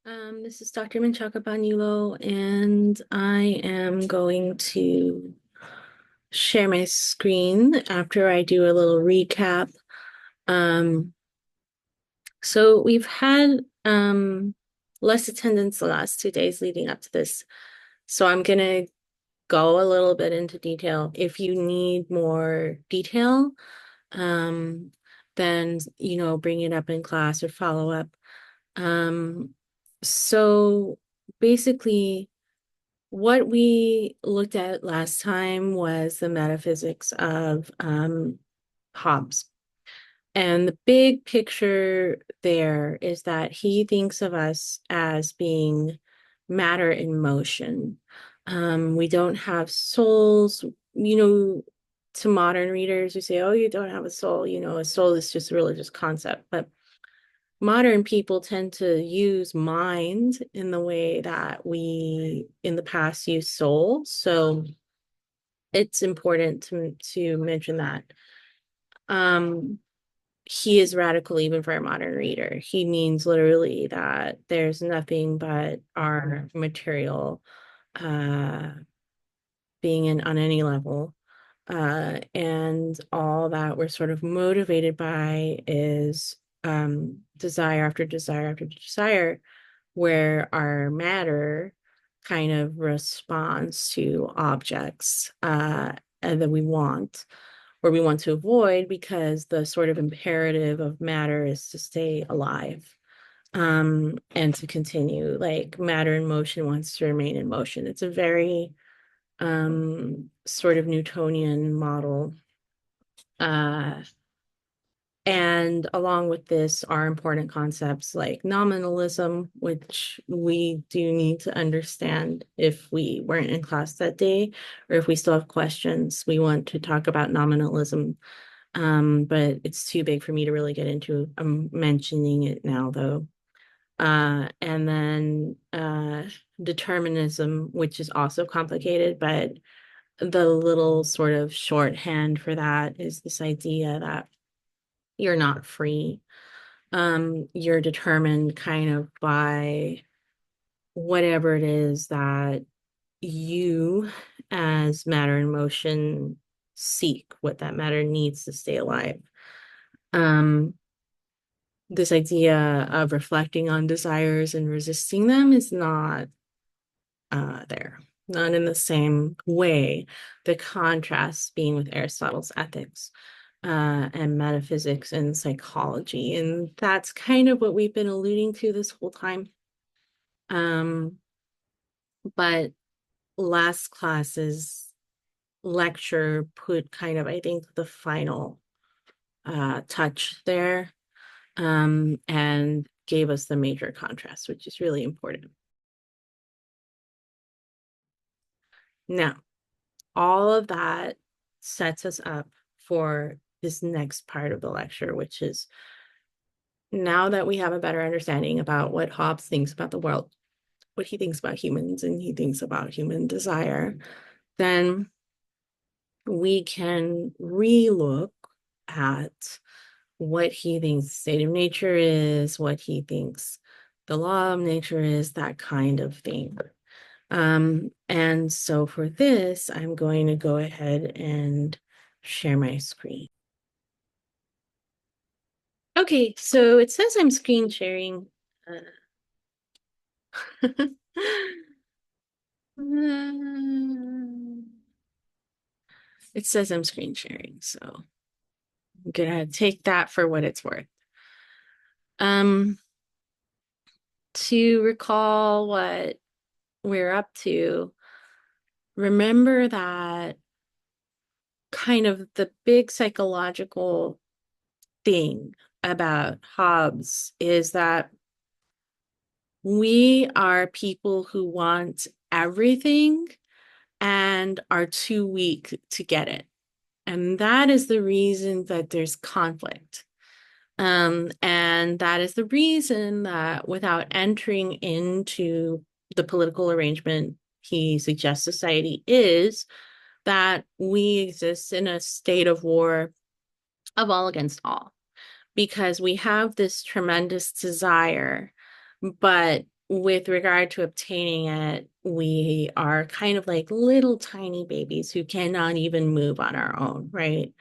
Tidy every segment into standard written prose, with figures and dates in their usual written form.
This is Dr. Menchaca Banyulo, and I am going to share my screen after I do a little recap. Um, so we've had less attendance the last 2 days leading up to this. So I'm gonna go a little bit into detail. If you need more detail, um, then bring it up in class or follow up. Um, so basically, what we looked at last time was the metaphysics of Hobbes. And the big picture there is that he thinks of us as being matter in motion. We don't have souls. To modern readers who say, oh, you don't have a soul, a soul is just a religious concept. But modern people tend to use mind in the way that we in the past used soul. So it's important to mention that. Um, he is radical even for a modern reader. He means literally that there's nothing but our material uh, being in on any level. And all that we're sort of motivated by is desire after desire after desire, where our matter kind of responds to objects and that we want or we want to avoid because the sort of imperative of matter is to stay alive and to continue. Like matter in motion wants to remain in motion. It's a very sort of Newtonian model. Uh, and along with this are important concepts like nominalism, which we do need to understand if we weren't in class that day, or if we still have questions. We want to talk about nominalism, but it's too big for me to really get into. I'm mentioning it now, though. And then determinism, which is also complicated, but the little sort of shorthand for that is this idea that you're not free. You're determined kind of by whatever it is that you, as matter in motion, seek, what that matter needs to stay alive. Um, this idea of reflecting on desires and resisting them is not there, not in the same way. The contrast being with Aristotle's ethics and metaphysics and psychology. And that's kind of what we've been alluding to this whole time. Um, but last class's lecture put kind of, I think, the final touch there and gave us the major contrast, which is really important. Now, all of that sets us up for this next part of the lecture, which is now that we have a better understanding about what Hobbes thinks about the world, what he thinks about humans, and he thinks about human desire, then we can relook at what he thinks the state of nature is, what he thinks the law of nature is, that kind of thing. And so for this, I'm going to go ahead and share my screen. Okay, so it says I'm screen sharing. It says I'm screen sharing, so I'm gonna take that for what it's worth. Um, to recall what we're up to, remember that kind of the big psychological thing about Hobbes is that we are people who want everything and are too weak to get it. And that is the reason that there's conflict. And that is the reason that without entering into the political arrangement he suggests society is, that we exist in a state of war of all against all, because we have this tremendous desire, but with regard to obtaining it, we are kind of like little tiny babies who cannot even move on our own, right?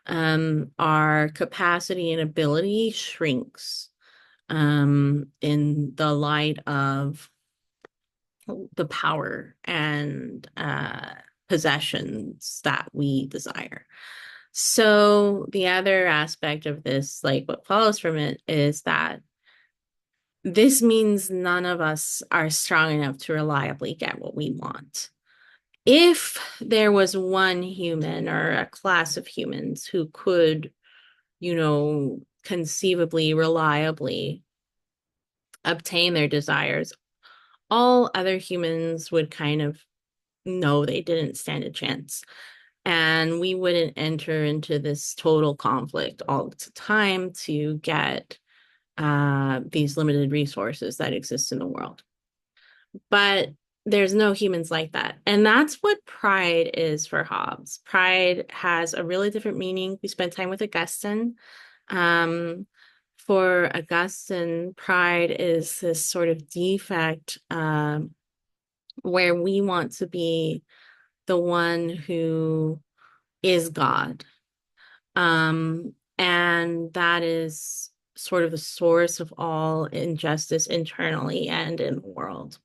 Our capacity and ability shrinks in the light of the power and possessions that we desire. So the other aspect of this, like what follows from it, is that this means none of us are strong enough to reliably get what we want. If there was one human or a class of humans who could, conceivably, reliably obtain their desires, all other humans would kind of know they didn't stand a chance. And we wouldn't enter into this total conflict all the time to get these limited resources that exist in the world. But there's no humans like that. And that's what pride is for Hobbes. Pride has a really different meaning. We spent time with Augustine. Um, for Augustine, pride is this sort of defect where we want to be the one who is God. And that is sort of the source of all injustice internally and in the world.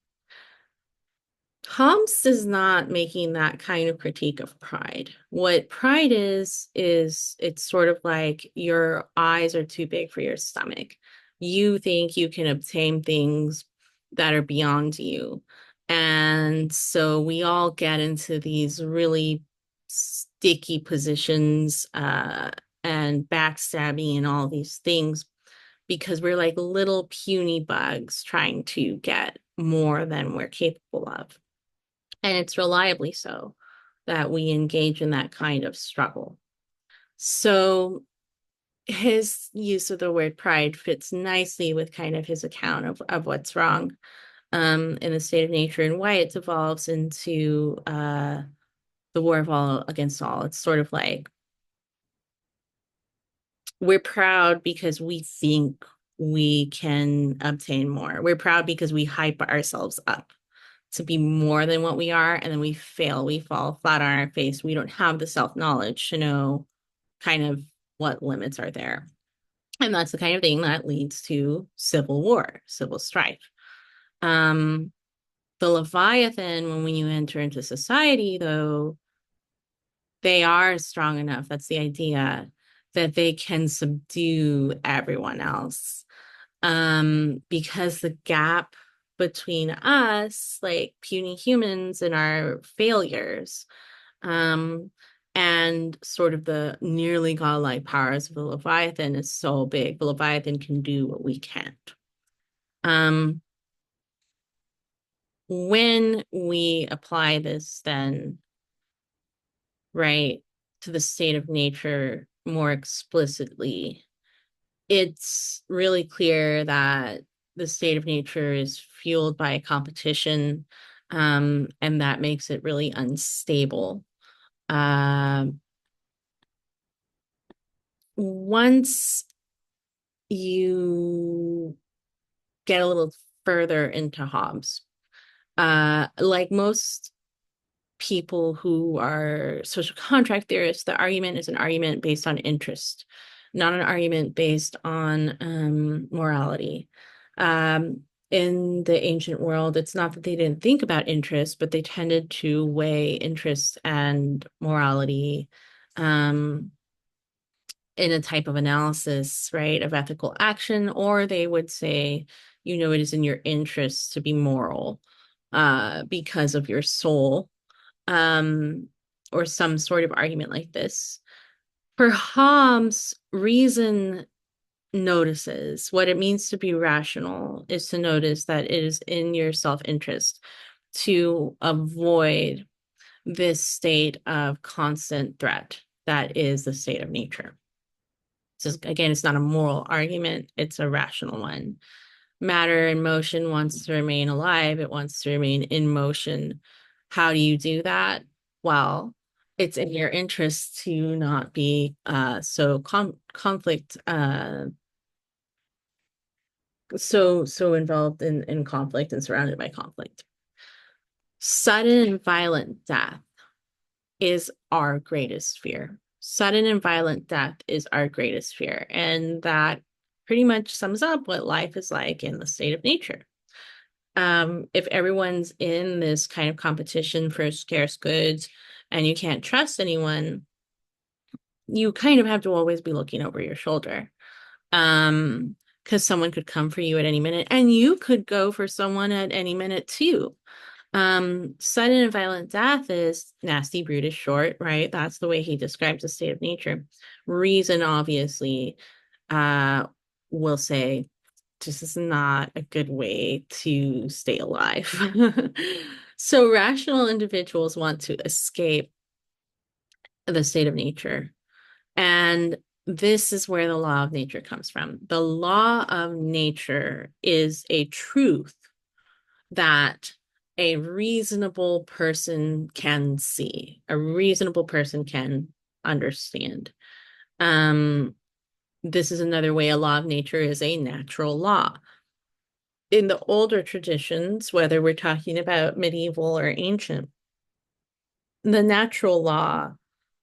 Hobbes is not making that kind of critique of pride. What pride is it's sort of like your eyes are too big for your stomach. You think you can obtain things that are beyond you. And so we all get into these really sticky positions and backstabbing and all these things because we're like little puny bugs trying to get more than we're capable of. And it's reliably so that we engage in that kind of struggle. So his use of the word pride fits nicely with kind of his account of what's wrong in the state of nature and why it devolves into the war of all against all. It's sort of like we're proud because we think we can obtain more. We're proud because we hype ourselves up to be more than what we are, and then we fail. We fall flat on our face. We don't have the self-knowledge to know kind of what limits are there. And that's the kind of thing that leads to civil war, civil strife. Um, the Leviathan, when you enter into society, though, they are strong enough. That's the idea that they can subdue everyone else. Because the gap between us, like puny humans and our failures, and sort of the nearly godlike powers of the Leviathan is so big. The Leviathan can do what we can't. When we apply this, then, right, to the state of nature more explicitly, it's really clear that the state of nature is fueled by competition, and that makes it really unstable. Once you get a little further into Hobbes, like most people who are social contract theorists, the argument is an argument based on interest, not an argument based on morality. In the ancient world, it's not that they didn't think about interest, but they tended to weigh interest and morality in a type of analysis, right, of ethical action, or they would say, it is in your interest to be moral because of your soul, or some sort of argument like this. For Hobbes, reason notices what it means to be rational is to notice that it is in your self-interest to avoid this state of constant threat that is the state of nature. So again, it's not a moral argument, it's a rational one. Matter in motion wants to remain alive, it wants to remain in motion. How do you do that? Well, it's in your interest to not be so conflict so involved in conflict and surrounded by conflict. Sudden and violent death is our greatest fear. Sudden and violent death is our greatest fear. And that pretty much sums up what life is like in the state of nature. If everyone's in this kind of competition for scarce goods and you can't trust anyone, you kind of have to always be looking over your shoulder. Because someone could come for you at any minute, and you could go for someone at any minute too. Sudden and violent death is nasty, brutish, short, right? That's the way he describes the state of nature. Reason, obviously, will say this is not a good way to stay alive. So rational individuals want to escape the state of nature. And this is where the law of nature comes from. The law of nature is a truth that a reasonable person can see, a reasonable person can understand. This is another way a law of nature is a natural law. In the older traditions, whether we're talking about medieval or ancient, the natural law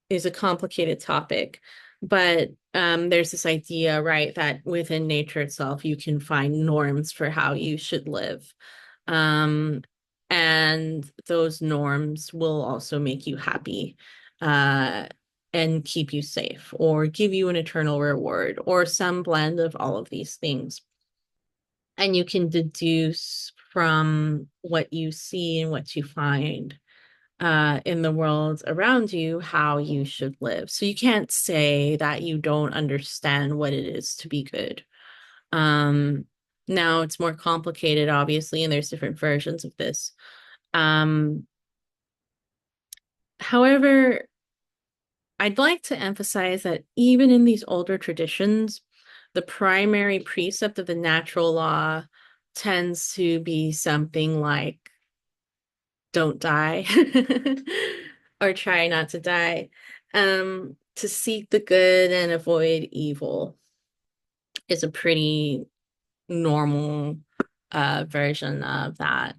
is a complicated topic, but there's this idea, right, that within nature itself, you can find norms for how you should live. And those norms will also make you happy and keep you safe or give you an eternal reward or some blend of all of these things. And you can deduce from what you see and what you find in the world around you how you should live. So you can't say that you don't understand what it is to be good. Now it's more complicated, obviously, and there's different versions of this. However, I'd like to emphasize that even in these older traditions, the primary precept of the natural law tends to be something like don't die or try not to die. To seek the good and avoid evil is a pretty normal version of that.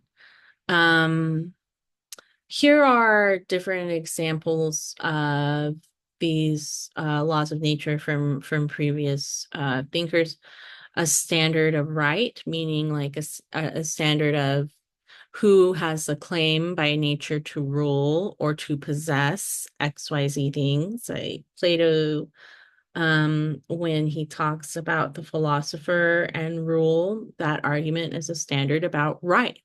Here are different examples of these laws of nature from previous thinkers. A standard of right, meaning like a standard of who has a claim by nature to rule or to possess XYZ things. Like Plato, when he talks about the philosopher and rule, that argument is a standard about right.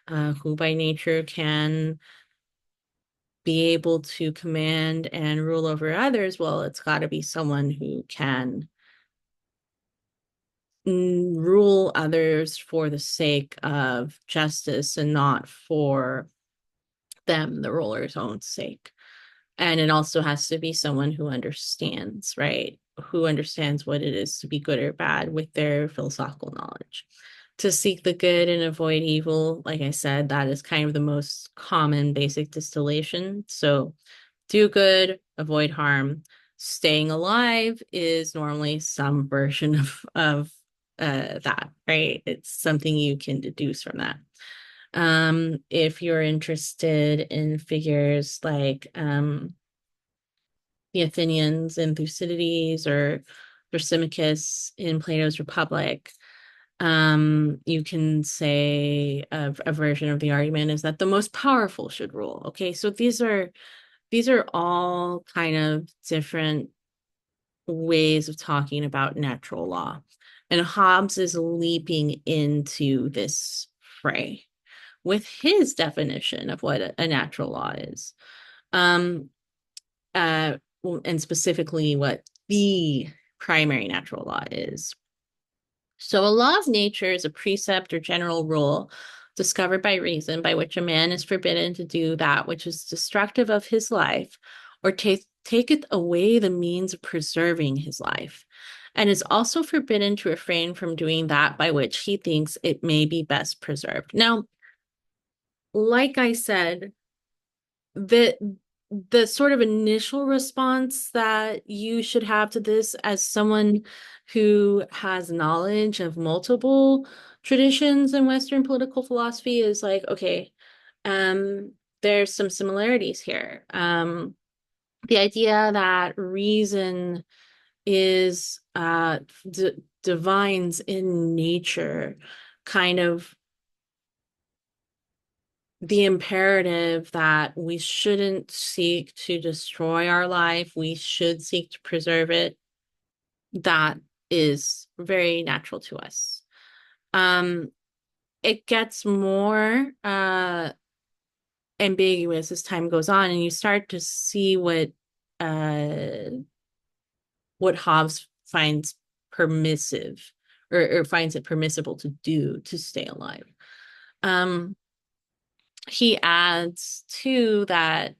Who by nature can be able to command and rule over others, well, it's got to be someone who can rule others for the sake of justice and not for them, the ruler's own sake. And it also has to be someone who understands, right? Who understands what it is to be good or bad with their philosophical knowledge. To seek the good and avoid evil, like I said, that is kind of the most common basic distillation. So do good, avoid harm. Staying alive is normally some version of that, right? It's something you can deduce from that. If you're interested in figures like the Athenians in Thucydides or Thrasymachus in Plato's Republic, you can say a version of the argument is that the most powerful should rule. Okay, so these are all kind of different ways of talking about natural law. And Hobbes is leaping into this fray with his definition of what a natural law is. And specifically what the primary natural law is. So a law of nature is a precept or general rule discovered by reason by which a man is forbidden to do that which is destructive of his life or taketh away the means of preserving his life, and is also forbidden to refrain from doing that by which he thinks it may be best preserved. Now, like I said, the the sort of initial response that you should have to this as someone who has knowledge of multiple traditions in Western political philosophy is like, okay, um, there's some similarities here. The idea that reason is divines in nature, kind of the imperative that we shouldn't seek to destroy our life, we should seek to preserve it. That is very natural to us. Um, it gets more ambiguous as time goes on, and you start to see uh, what Hobbes finds permissive or finds it permissible to do to stay alive. Um, he adds too that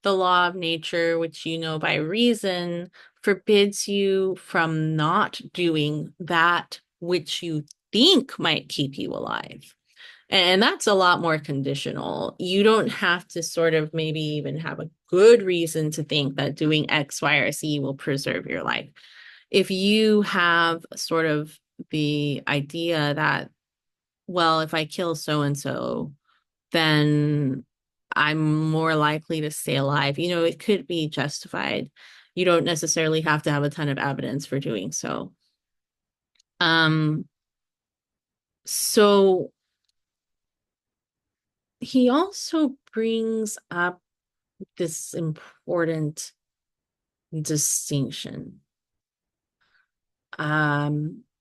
the law of nature, which you know by reason, forbids you from not doing that which you think might keep you alive. And that's a lot more conditional. You don't have to sort of maybe even have a good reason to think that doing X, Y, or Z will preserve your life. If you have sort of the idea that, well, if I kill so and so, then I'm more likely to stay alive. You know, it could be justified. You don't necessarily have to have a ton of evidence for doing so. Um, so he also brings up this important distinction,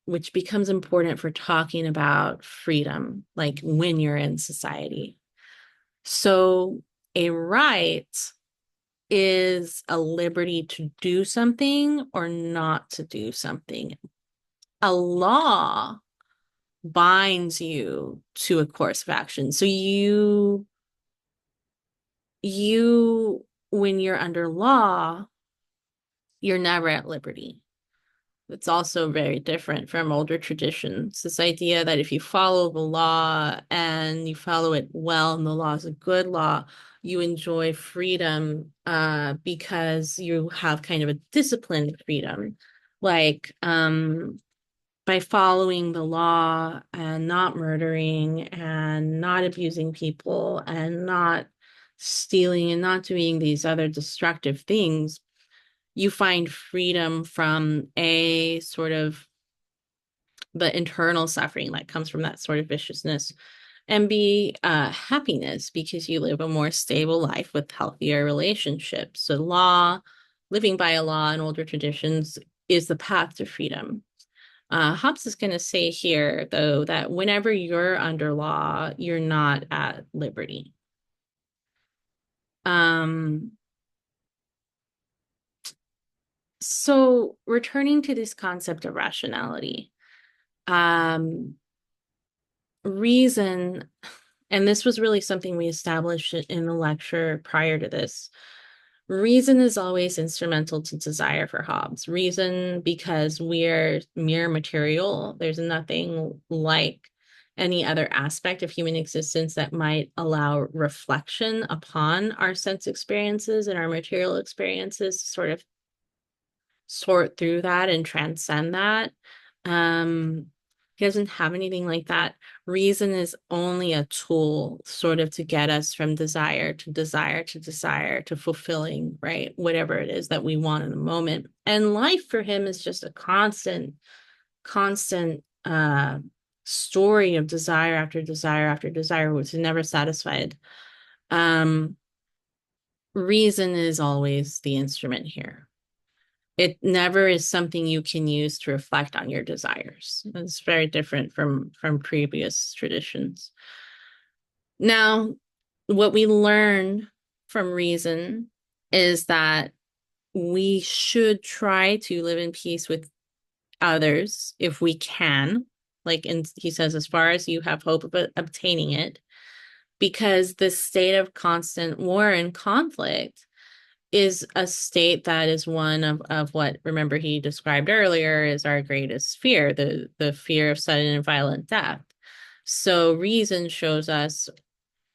which becomes important for talking about freedom, like when you're in society. So a right is a liberty to do something or not to do something. A law binds you to a course of action. So you when you're under law, you're never at liberty. It's also very different from older traditions. This idea that if you follow the law and you follow it well, and the law is a good law, you enjoy freedom because you have kind of a disciplined freedom. Like by following the law and not murdering and not abusing people and not stealing and not doing these other destructive things, you find freedom from a sort of the internal suffering that comes from that sort of viciousness and be happiness because you live a more stable life with healthier relationships. So living by a law in older traditions is the path to freedom. Hobbes is going to say here, though, that whenever you're under law, you're not at liberty. Um, so returning to this concept of rationality, um, reason, and this was really something we established in the lecture prior to this. Reason is always instrumental to desire for Hobbes. Reason, because we're mere material. There's nothing like any other aspect of human existence that might allow reflection upon our sense experiences and our material experiences, sort of sort through that and transcend that. He doesn't have anything like that. Reason is only a tool sort of to get us from desire to desire to desire to fulfilling, right? Whatever it is that we want in the moment. And life for him is just a constant story of desire after desire after desire, which is never satisfied. Um, reason is always the instrument here. It never is something you can use to reflect on your desires. It's very different from previous traditions. Now, what we learn from reason is that we should try to live in peace with others if we can. Like, and he says, as far as you have hope of obtaining it, because the state of constant war and conflict is a state that is one of what, remember, he described earlier is our greatest fear, the fear of sudden and violent death. So reason shows us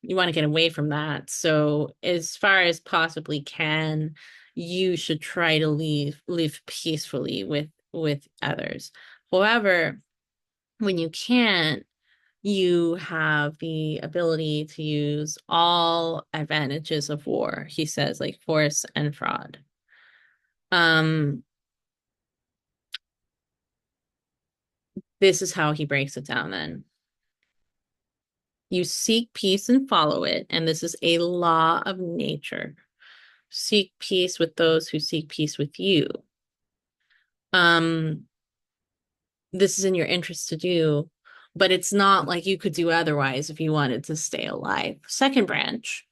You want to get away from that. So as far as possibly can, you should try to live peacefully with others. However, when you can't, you have the ability to use all advantages of war, he says, like force and fraud. Um, this is how he breaks it down then. You seek peace and follow it, and this is a law of nature. Seek peace with those who seek peace with you. Um, this is in your interest to do, but it's not like you could do otherwise if you wanted to stay alive. Second branch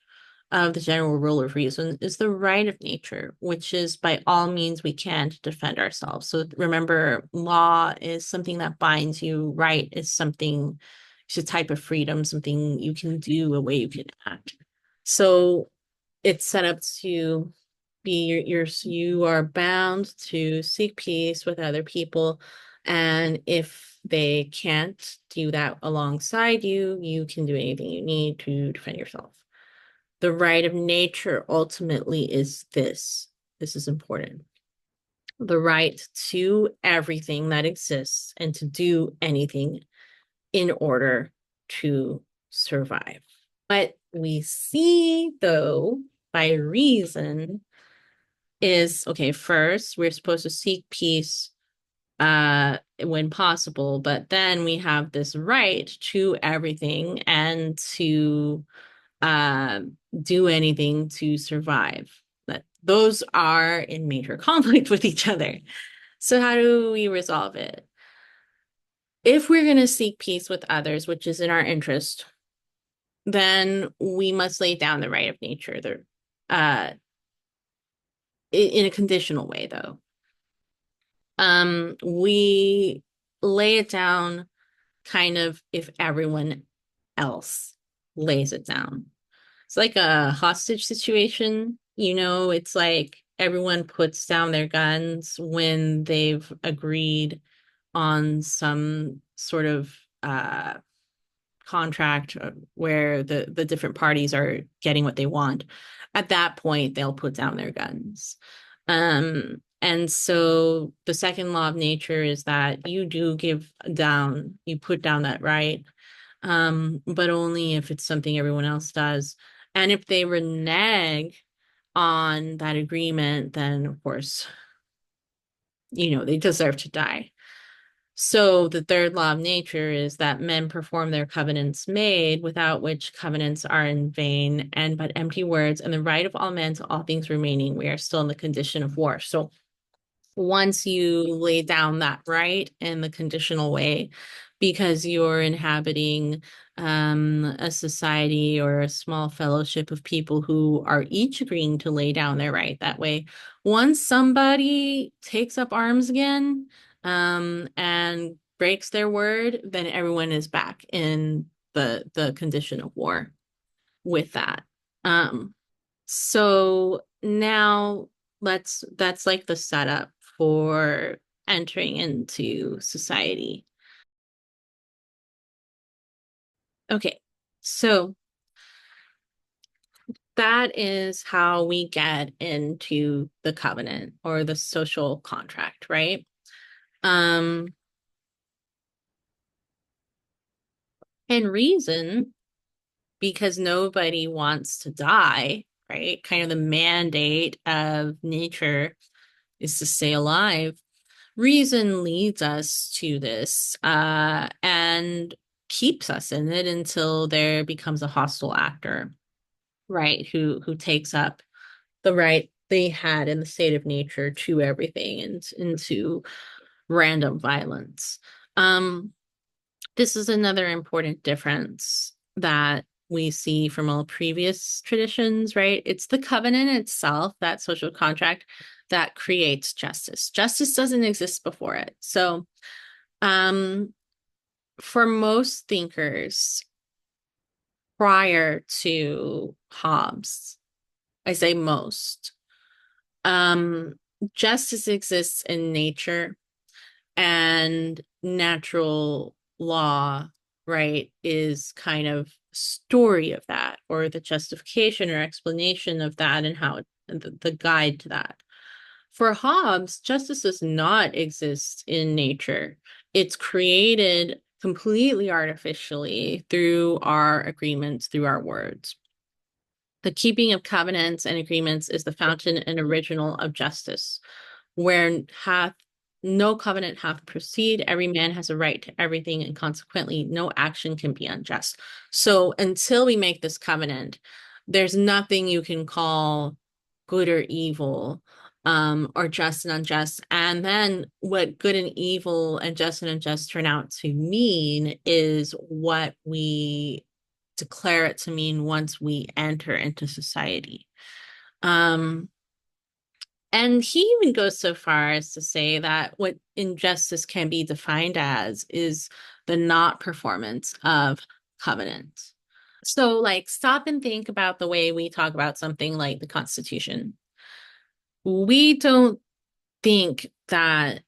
of the general rule of reason is the right of nature, which is by all means we can to defend ourselves. So remember, law is something that binds you, right is something, it's a type of freedom, something you can do, a way you can act. So it's set up to be you are bound to seek peace with other people, and if they can't do that alongside you, you can do anything you need to defend yourself. The right of nature ultimately is this. This is important. The right to everything that exists and to do anything in order to survive. What we see, though, by reason is okay, first, we're supposed to seek peace when possible, but then we have this right to everything and to uh, do anything to survive. That those are in major conflict with each other. So how do we resolve it? If we're going to seek peace with others, which is in our interest, then we must lay down the right of nature. In a conditional way, though. We lay it down kind of if everyone else lays it down. It's like a hostage situation. It's like everyone puts down their guns when they've agreed on some sort of contract where the different parties are getting what they want. At that point, they'll put down their guns. And so the second law of nature is that you put down that right, but only if it's something everyone else does. And if they renege on that agreement, then of course, they deserve to die. So the third law of nature is that men perform their covenants made, without which covenants are in vain and but empty words, and the right of all men to all things remaining, we are still in the condition of war. So once you lay down that right in the conditional way, because you're inhabiting a society or a small fellowship of people who are each agreeing to lay down their right that way. Once somebody takes up arms again, and breaks their word, then everyone is back in the condition of war with that. So now that's like the setup for entering into society. Okay, so that is how we get into the covenant or the social contract, right? Um, and reason, because nobody wants to die, right? Kind of the mandate of nature is to stay alive. Reason leads us to this, and keeps us in it until there becomes a hostile actor, right? Who takes up the right they had in the state of nature to everything and into random violence. This is another important difference that we see from all previous traditions, right? It's the covenant itself, that social contract, that creates justice. Justice doesn't exist before it. So, um, for most thinkers prior to Hobbes, I say most, um, justice exists in nature, and natural law, right, is kind of story of that, or the justification or explanation of that, and how the guide to that. For Hobbes, justice does not exist in nature. It's created completely artificially through our agreements, through our words. The keeping of covenants and agreements is the fountain and original of justice, where hath no covenant hath proceed, every man has a right to everything, and consequently no action can be unjust. So until we make this covenant, there's nothing you can call good or evil, or just and unjust. And then what good and evil and just and unjust turn out to mean is what we declare it to mean once we enter into society. And he even goes so far as to say that what injustice can be defined as is the not performance of covenant. So, like, stop and think about the way we talk about something like the Constitution. We don't think that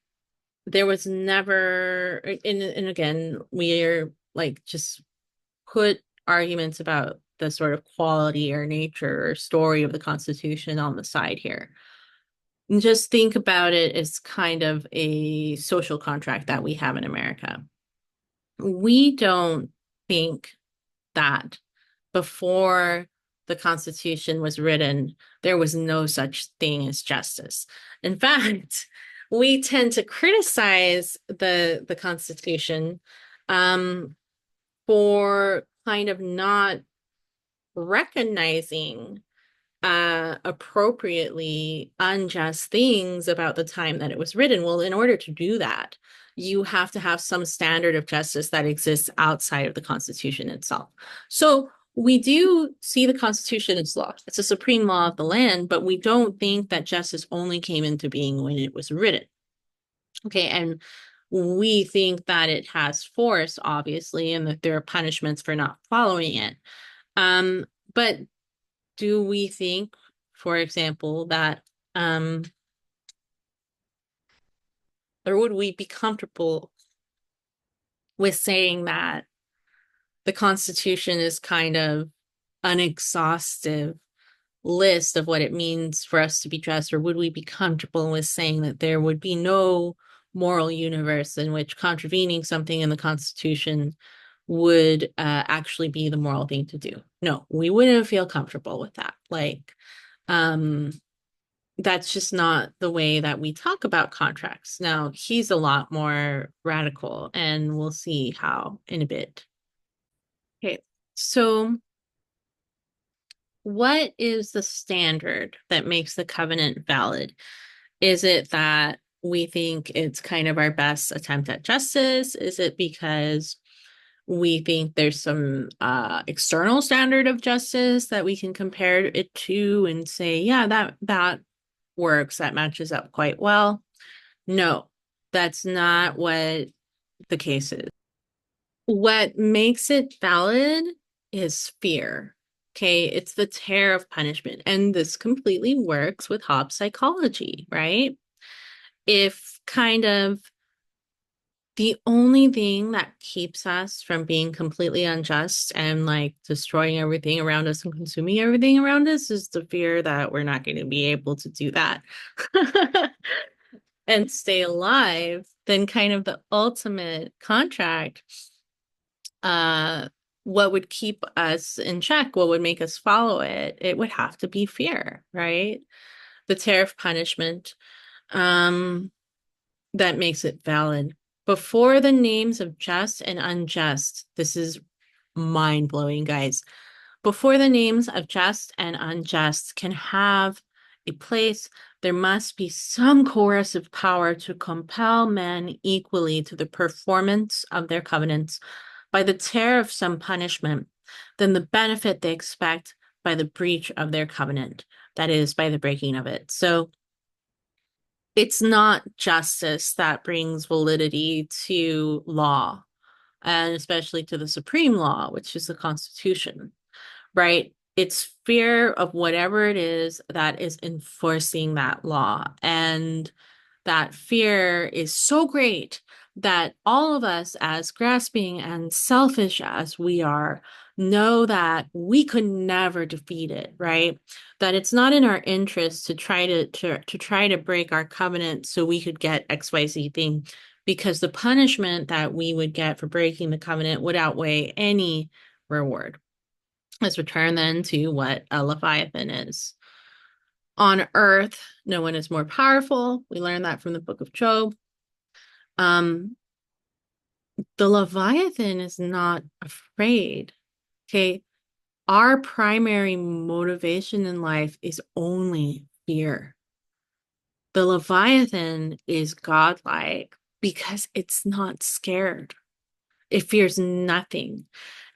there was never, and again, we're like just put arguments about the sort of quality or nature or story of the Constitution on the side here. And just think about it as kind of a social contract that we have in America. We don't think that before the Constitution was written, there was no such thing as justice. In fact, we tend to criticize the Constitution, for kind of not recognizing appropriately unjust things about the time that it was written. Well, in order to do that, you have to have some standard of justice that exists outside of the Constitution itself. So we do see the Constitution as law. It's a supreme law of the land, but we don't think that justice only came into being when it was written. Okay, and we think that it has force, obviously, and that there are punishments for not following it. But do we think, for example, that or would we be comfortable with saying that the Constitution is kind of an exhaustive list of what it means for us to be just, or would we be comfortable with saying that there would be no moral universe in which contravening something in the Constitution would actually be the moral thing to do? No, we wouldn't feel comfortable with that. Like, that's just not the way that we talk about contracts. Now, he's a lot more radical, and we'll see how in a bit. Okay, so what is the standard that makes the covenant valid? Is it that we think it's kind of our best attempt at justice? Is it because we think there's some external standard of justice that we can compare it to and say, yeah, that works, that matches up quite well? No, that's not what the case is. What makes it valid is fear. Okay, it's the terror of punishment. And this completely works with Hobbes psychology, right? If kind of the only thing that keeps us from being completely unjust and like destroying everything around us and consuming everything around us is the fear that we're not going to be able to do that and stay alive, then kind of the ultimate contract, what would keep us in check, what would make us follow it, it would have to be fear, right? The terror of punishment, that makes it valid. Before the names of just and unjust, this is mind-blowing, guys. Before the names of just and unjust can have a place, there must be some coercive power to compel men equally to the performance of their covenants by the terror of some punishment than the benefit they expect by the breach of their covenant, that is, by the breaking of it. So it's not justice that brings validity to law, and especially to the supreme law, which is the Constitution, right? It's fear of whatever it is that is enforcing that law. And that fear is so great that all of us, as grasping and selfish as we are, know that we could never defeat it, right? That it's not in our interest to try to break our covenant so we could get XYZ thing, because the punishment that we would get for breaking the covenant would outweigh any reward. Let's return then to what a Leviathan is. On earth, no one is more powerful. We learned that from the book of Job. Um, the Leviathan is not afraid. Okay. Our primary motivation in life is only fear. The Leviathan is godlike because it's not scared. It fears nothing.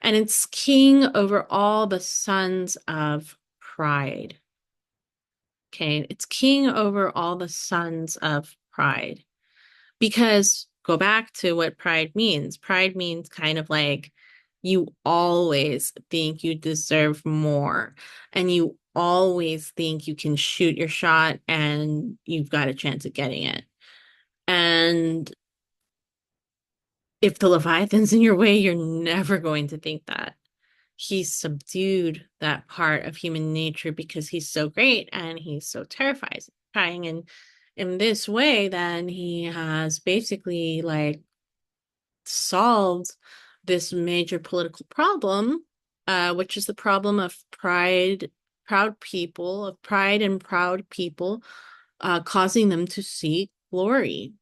And it's king over all the sons of pride. Okay. It's king over all the sons of pride. Because go back to what pride means. Pride means kind of like you always think you deserve more, and you always think you can shoot your shot and you've got a chance at getting it. And if the Leviathan's in your way, you're never going to think that. He's subdued that part of human nature because he's so great and he's so terrifying. And in this way, then he has basically like solved this major political problem, which is the problem of pride and proud people, causing them to seek glory,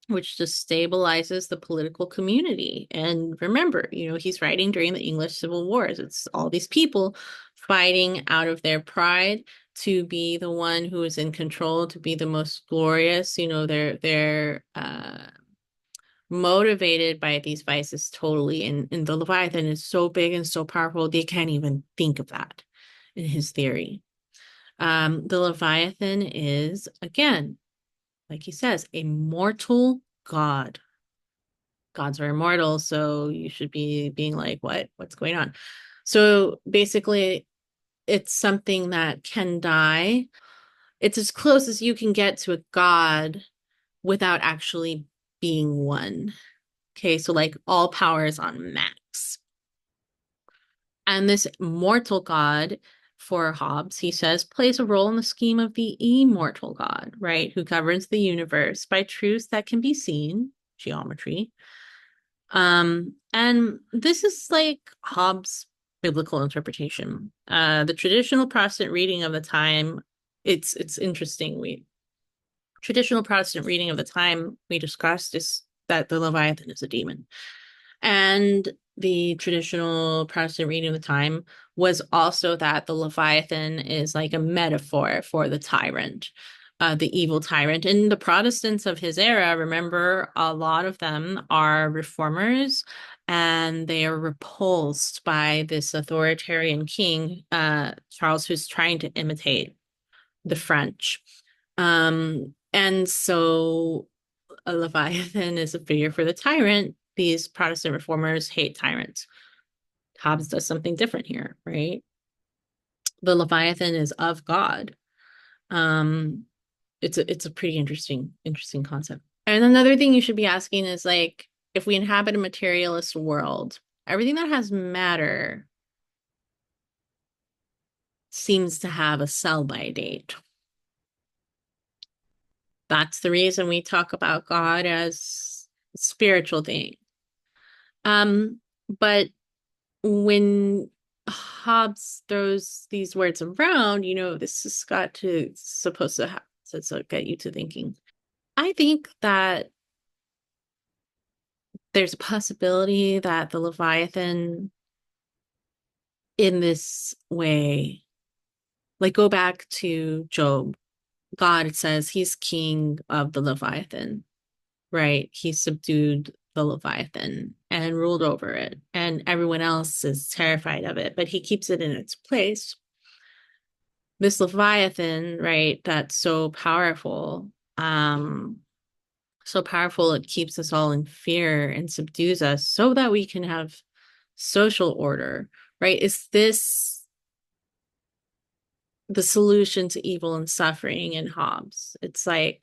which destabilizes the political community. And remember, he's writing during the English Civil Wars. It's all these people fighting out of their pride to be the one who is in control, to be the most glorious. They're motivated by these vices totally. And the Leviathan is so big and so powerful, they can't even think of that in his theory. The Leviathan is, again, like he says, a mortal god. Gods are immortal, so you should be being like, what's going on? So basically, it's something that can die. It's as close as you can get to a god without actually being one. Okay, so like all power is on max. And this mortal god, for Hobbes, he says, plays a role in the scheme of the immortal God, right? Who governs the universe by truths that can be seen, geometry. And this is like Hobbes' biblical interpretation. The traditional Protestant reading of the time, it's interesting. Traditional Protestant reading of the time we discussed is that the Leviathan is a demon. And the traditional Protestant reading of the time was also that the Leviathan is like a metaphor for the tyrant, the evil tyrant. And the Protestants of his era, remember, a lot of them are reformers, and they are repulsed by this authoritarian king, Charles, who's trying to imitate the French. And so a Leviathan is a figure for the tyrant. These Protestant reformers hate tyrants. Hobbes does something different here, right? The Leviathan is of God. Um, it's a pretty interesting concept. And another thing you should be asking is like, if we inhabit a materialist world, everything that has matter seems to have a sell-by date. That's the reason we talk about God as a spiritual thing. But when Hobbes throws these words around, this has got to supposed to have to get you to thinking. I think that there's a possibility that the Leviathan in this way, like go back to Job, God says he's king of the Leviathan, right? He subdued the Leviathan and ruled over it, and everyone else is terrified of it, but he keeps it in its place. This Leviathan, right, that's so powerful it keeps us all in fear and subdues us so that we can have social order, right? Is this the solution to evil and suffering in Hobbes? It's like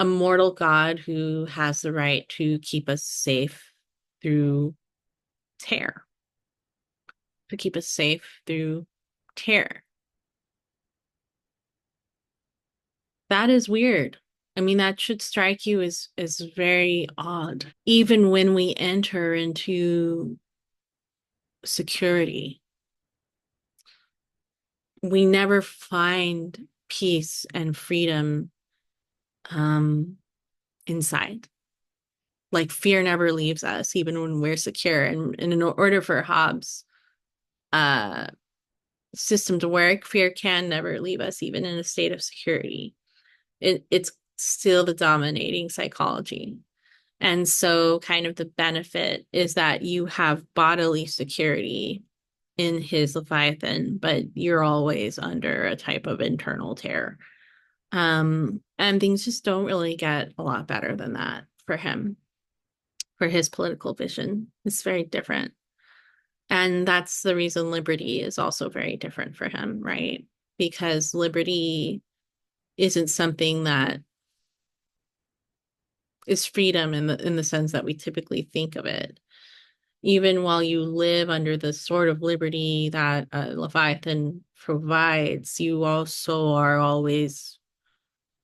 a mortal God who has the right to keep us safe through terror, to keep us safe through terror. That is weird. I mean, that should strike you as very odd. Even when we enter into security, we never find peace and freedom um, inside. Like fear never leaves us, even when we're secure. And in order for Hobbes' uh, system to work, fear can never leave us, even in a state of security. It's still the dominating psychology. And so, kind of the benefit is that you have bodily security in his Leviathan, but you're always under a type of internal terror. And things just don't really get a lot better than that for him, for his political vision. It's very different. And that's the reason liberty is also very different for him, right? Because liberty isn't something that is freedom in the sense that we typically think of it. Even while you live under the sort of liberty that Leviathan provides, you also are always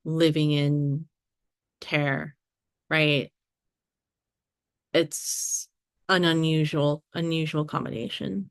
living in terror, right? It's an unusual combination.